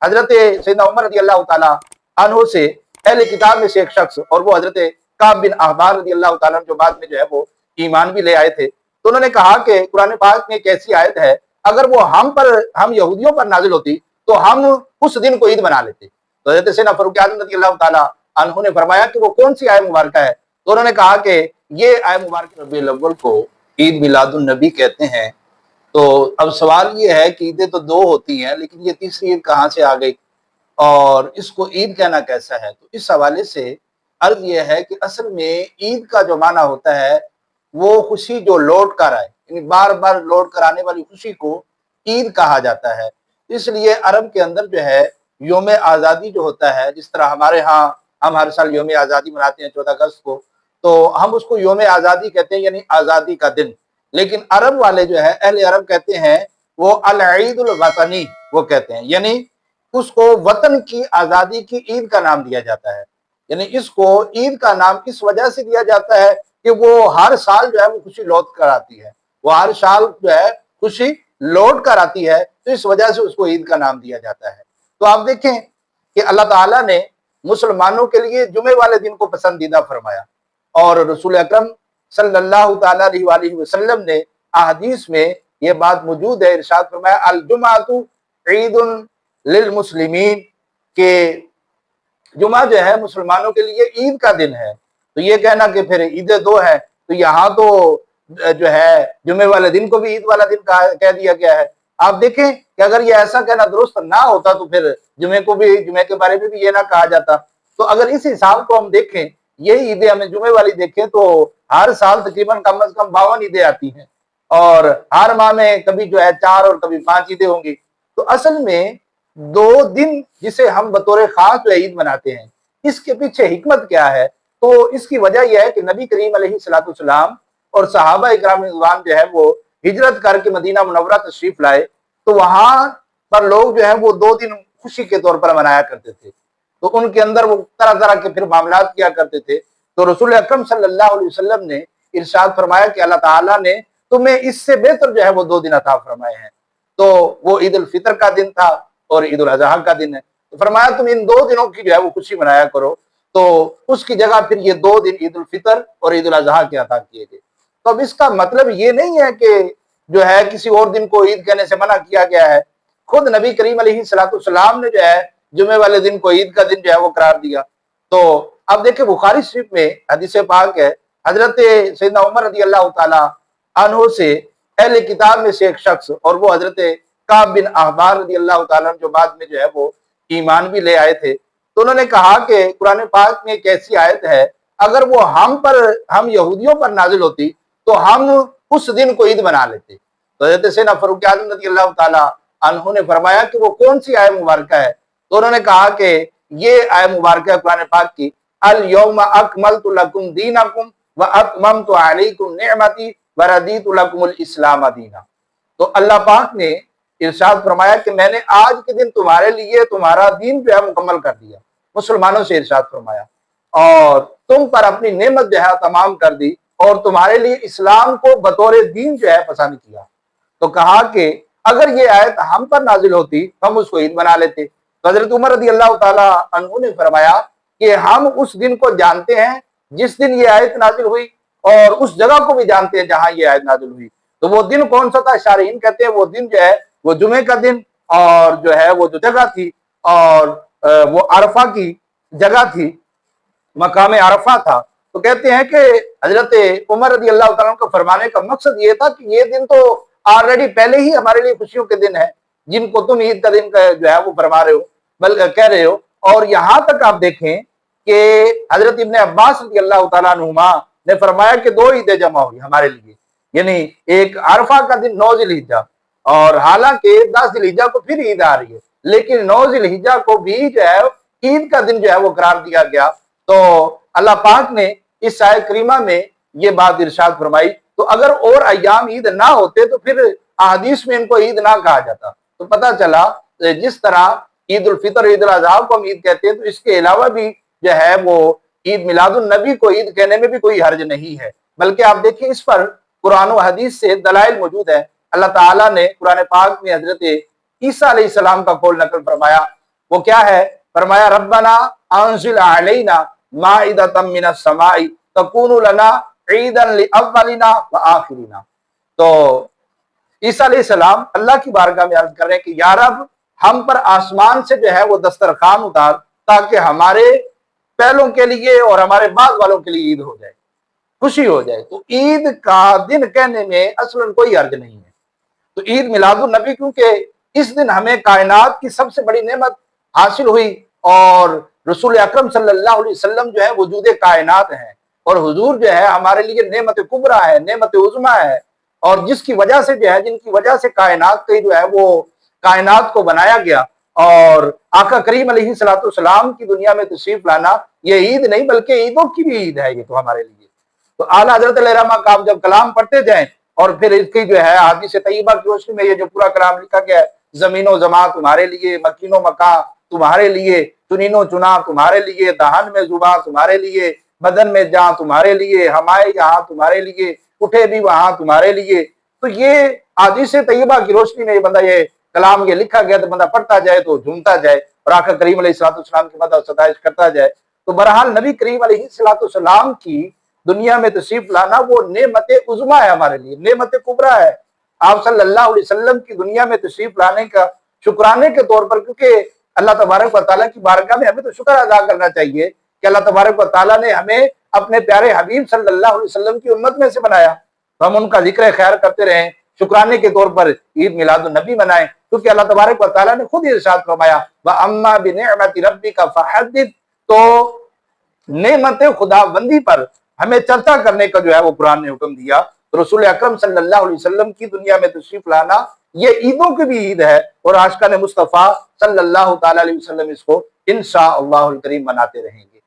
हजरत सैयदना उमर रज़ी अल्लाह ताला अन्हु से अहले किताब में से एक शख्स, और वो हजरत काब बिन अहबार रज़ी अल्लाह ताला जो बाद में जो है वो ईमान भी ले आए थे, तो उन्होंने कहा कि कुरान पाक में एक ऐसी आयत है, अगर वो हम यहूदियों पर नाजिल होती तो हम उस दिन को ईद बना लेते। तो हजरत सैयदना फारूक आज़म रज़ी अल्लाह ताला अन्हु ने फरमाया कि वो कौन सी आयत मुबारक है, तो उन्होंने कहा कि ये आयत मुबारक रबीउल अव्वल को ईद मिलादुन नबी कहते हैं। तो अब सवाल ये है कि ईदें तो दो होती हैं, लेकिन ये तीसरी ईद कहाँ से आ गई और इसको ईद कहना कैसा है। तो इस हवाले से अर्ज ये है कि असल में ईद का जो माना होता है वो खुशी जो लौट कर आए, यानी बार बार लौट कर आने वाली खुशी को ईद कहा जाता है। इसलिए अरब के अंदर जो है योम आज़ादी जो होता है, जिस तरह हमारे यहाँ हम हर साल योम आज़ादी मनाते हैं 14 अगस्त को, तो हम उसको योम आज़ादी कहते हैं, यानी आज़ादी का दिन। लेकिन अरब वाले जो है अहले अरब कहते हैं वो अल ईदुल वतनी वो कहते हैं, यानी उसको वतन की आज़ादी की ईद का नाम दिया जाता है। यानी इसको ईद का नाम इस वजह से दिया जाता है कि वो हर साल जो है वो खुशी लौट कर आती है, वो हर साल जो है खुशी लौट कर आती है, तो इस वजह से उसको ईद का नाम दिया जाता है। तो आप देखें कि अल्लाह ताला ने मुसलमानों के लिए जुमे वाले दिन को पसंदीदा फरमाया, और रसूल अकरम सल्लल्लाहु ताला अलैहि वसल्लम ने अहदीस में ये बात मौजूद है, इरशाद फरमाया अल जुमातु ईदुन लिल मुस्लिमीन, के जुमा जो है मुसलमानों के लिए ईद का दिन है। तो ये कहना कि फिर ईदें दो है, तो यहाँ तो जो है जुमे वाले दिन को भी ईद वाला दिन कह दिया गया है। आप देखें कि अगर ये ऐसा कहना दुरुस्त ना होता तो फिर जुमे को भी, जुमे के बारे में भी ये ना कहा जाता। तो अगर इस हिसाब को हम देखें, यही ईदें हमें जुमे वाली देखें तो हर साल तकरीबन कम से कम 52 ईदें आती हैं, और हर माह में कभी जो है 4 और कभी 5 ईदें होंगी। तो असल में 2 दिन जिसे हम बतौर खास जो ईद मनाते हैं, इसके पीछे हिकमत क्या है। तो इसकी वजह यह है कि नबी करीम अलैहिस्सलाम और सहाबा इकराम रिज़वान जो है वो हिजरत करके मदीना मुनव्वरा तशरीफ लाए, तो वहां पर लोग जो है वो 2 दिन खुशी के तौर पर मनाया करते थे। तो उनके अंदर वो तरह तरह के फिर मामलात किया करते थे। तो रसूल अकरम सल्लल्लाहु अलैहि वसल्लम ने इरशाद फरमाया कि अल्लाह ताला ने तुम्हें इससे बेहतर जो है वो 2 दिन अता फरमाए हैं। तो वो ईद उल फितर का दिन था और ईद उल अज़हा का दिन है। तो फरमाया तुम इन 2 दिनों की जो है वो खुशी मनाया करो। तो उसकी जगह फिर ये 2 दिन ईद उल फितर और ईद उल अज़हा के अता किए गए। तो अब इसका मतलब ये नहीं है कि जो है किसी और दिन को ईद कहने से मना किया गया है। खुद नबी करीम अलैहिस्सलाम ने जो है जुमे वाले दिन को ईद का दिन जो है वो करार दिया। तो अब देखिए बुखारी शरीफ में हदीस पाक है, हजरत सैयदना उमर रज़ी अल्लाह ताला अन्हु से अहले किताब में से एक शख्स, और वो हजरत काब बिन अहबार रज़ी अल्लाह ताला जो बाद में जो है वो ईमान भी ले आए थे, तो उन्होंने कहा कि कुरान पाक में एक ऐसी आयत है, अगर वो हम यहूदियों पर नाजिल होती तो हम उस दिन को ईद बना लेते। तो हजरत सैयदना फारूक आज़म रज़ी अल्लाह ताला अन्हु ने फरमाया कि वो कौन सी आयत मुबारक है, तो उन्होंने कहा कि ये आयत मुबारक है कुरान पाक की अल यौमा अकमलतु लकुम दीनकुम व अतममतु अलैकुम निअमती व रदीतु लकुमुल इस्लाम दीना। तो अल्लाह पाक ने इरशाद फरमाया कि मैंने आज के दिन तुम्हारे लिए तुम्हारा दीन जो है मुकम्मल कर दिया, मुसलमानों से इरशाद फरमाया, और तुम पर अपनी नेमत जो है तमाम कर दी, और तुम्हारे लिए इस्लाम को बतौर दीन जो है पसंद किया। तो कहा कि अगर ये आयत हम पर नाजिल होती तो हम उसको ईद बना लेते। तो हजरत उमर रज़ी अल्लाह ताला अन्हु ने फरमाया कि हम उस दिन को जानते हैं जिस दिन ये आयत नाजिल हुई, और उस जगह को भी जानते हैं जहां ये आयत नाजिल हुई। तो वो दिन कौन सा था, शारीन कहते हैं वो दिन जो है वो जुमे का दिन, और जो है वो जो जगह थी और वो अरफा की जगह थी, मकाम अरफा था। तो कहते हैं कि हजरत उमर रज़ी अल्लाह ताला को फरमाने का मकसद ये था कि ये दिन तो ऑलरेडी पहले ही हमारे लिए खुशियों के दिन है, जिनको तुम ईद का दिन का जो है वो फरमा रहे हो, बल्कि कह रहे हो। और यहाँ तक आप देखें कि हजरत इब्ने अब्बास रज़ी अल्लाह ताला अन्हुमा ने फरमाया कि 2 ईदें जमा हुई हमारे लिए, यानी एक अरफा का दिन 9 ज़िलहिज्जा, और हालांकि 10 ज़िलहिज्जा को फिर ईद आ रही है, लेकिन 9 ज़िलहिज्जा को भी जो है ईद का दिन जो है वो करार दिया गया। तो अल्लाह पाक ने इस आयत करीमा में ये बात इरशाद फरमाई। तो अगर और अय्याम ईद ना होते तो फिर अहदीस में इनको ईद ना कहा जाता। तो पता चला जिस तरह ईद उल फितर ईद उल अज़हा को हम ईद कहते हैं, तो इसके अलावा भी जो है वो ईद मिलादुन नबी को ईद कहने में भी कोई हर्ज नहीं है। बल्कि आप देखिए इस पर कुरान और हदीस से दलाइल मौजूद है। अल्लाह ताला ने कुरान पाक में हजरत ईसा अलैहिस्सलाम का कौल नकल फरमाया وہ کیا ہے؟ فرمایا ربنا انزل علینا مائدۃ من السماء تکون لنا عیدا لاولنا وآخرنا۔ تو عیسیٰ علیہ السلام اللہ کی بارگاہ میں عرض کر رہے ہیں کہ یا رب ہم پر آسمان سے جو ہے وہ دسترخوان اتار تاکہ ہمارے پہلوں کے لیے اور ہمارے بعد والوں کے لیے عید ہو جائے، خوشی ہو جائے۔ تو عید کا دن کہنے میں اصلاً کوئی حرج نہیں ہے۔ تو عید میلاد النبی کیونکہ اس دن ہمیں کائنات کی سب سے بڑی نعمت حاصل ہوئی، اور رسول اکرم صلی اللہ علیہ وسلم جو ہے وجود کائنات ہیں، اور حضور جو ہے ہمارے لیے نعمت کبریٰ ہے، نعمت عظمیٰ ہے، اور جس کی وجہ سے جو ہے جن کی وجہ سے کائنات کی جو ہے وہ کائنات کو بنایا گیا، اور آقا کریم علیہ الصلوۃ والسلام کی دنیا میں تشریف لانا یہ عید نہیں بلکہ عیدوں کی بھی عید ہے یہ تو ہمارے لیے۔ تو اعلیٰ حضرت علیہ رحمہ کا آپ جب کلام پڑھتے جائیں اور پھر اس کی جو ہے حدیث طیبہ کی روشنی میں یہ جو پورا کلام لکھا گیا ہے، زمین و زماں تمہارے لیے، مکین و مکان تمہارے لیے، چنین و چنا تمہارے لیے، دہن میں زباں تمہارے لیے، بدن میں جان تمہارے لیے، ہمائے یہاں تمہارے لیے، اٹھے بھی وہاں تمہارے لیے۔ تو یہ حدیث طیبہ کی روشنی میں یہ بندہ یہ کلام یہ لکھا گیا تو بندہ پڑھتا جائے تو جھومتا جائے اور آقا کریم علیہ الصلوۃ والسلام کی مدح و ستائش کرتا جائے۔ تو بہرحال نبی کریم علیہ الصلوۃ والسلام کی دنیا میں تشریف لانا وہ نعمت عظمیٰ ہے ہمارے لیے، نعمت کبریٰ ہے۔ آپ صلی اللہ علیہ وسلم کی دنیا میں تشریف لانے کا شکرانے کے طور پر، کیونکہ اللہ تبارک و تعالیٰ کی بارگاہ میں ہمیں تو شکر ادا کرنا چاہیے کہ اللہ تبارک و تعالیٰ نے ہمیں اپنے پیارے حبیب صلی اللہ علیہ وسلم کی امت میں سے بنایا، تو ہم ان کا ذکر خیر کرتے رہیں، شکرانے کے طور پر عید میلاد النبی منائیں، کیونکہ اللہ تبارک و تعالیٰ نے خود ہی ارشاد فرمایا وَأَمَّا بِنِعْمَةِ رَبِّكَ فَحَدِّثْ۔ تو نعمت خدا بندی پر ہمیں چرچا کرنے کا جو ہے وہ قرآن نے حکم دیا۔ تو رسول اکرم صلی اللہ علیہ وسلم کی دنیا میں تشریف لانا یہ عیدوں کی بھی عید ہے، اور عاشقان مصطفیٰ صلی اللہ تعالی علیہ وسلم اس کو انشاءاللہ الکریم مناتے رہیں گے۔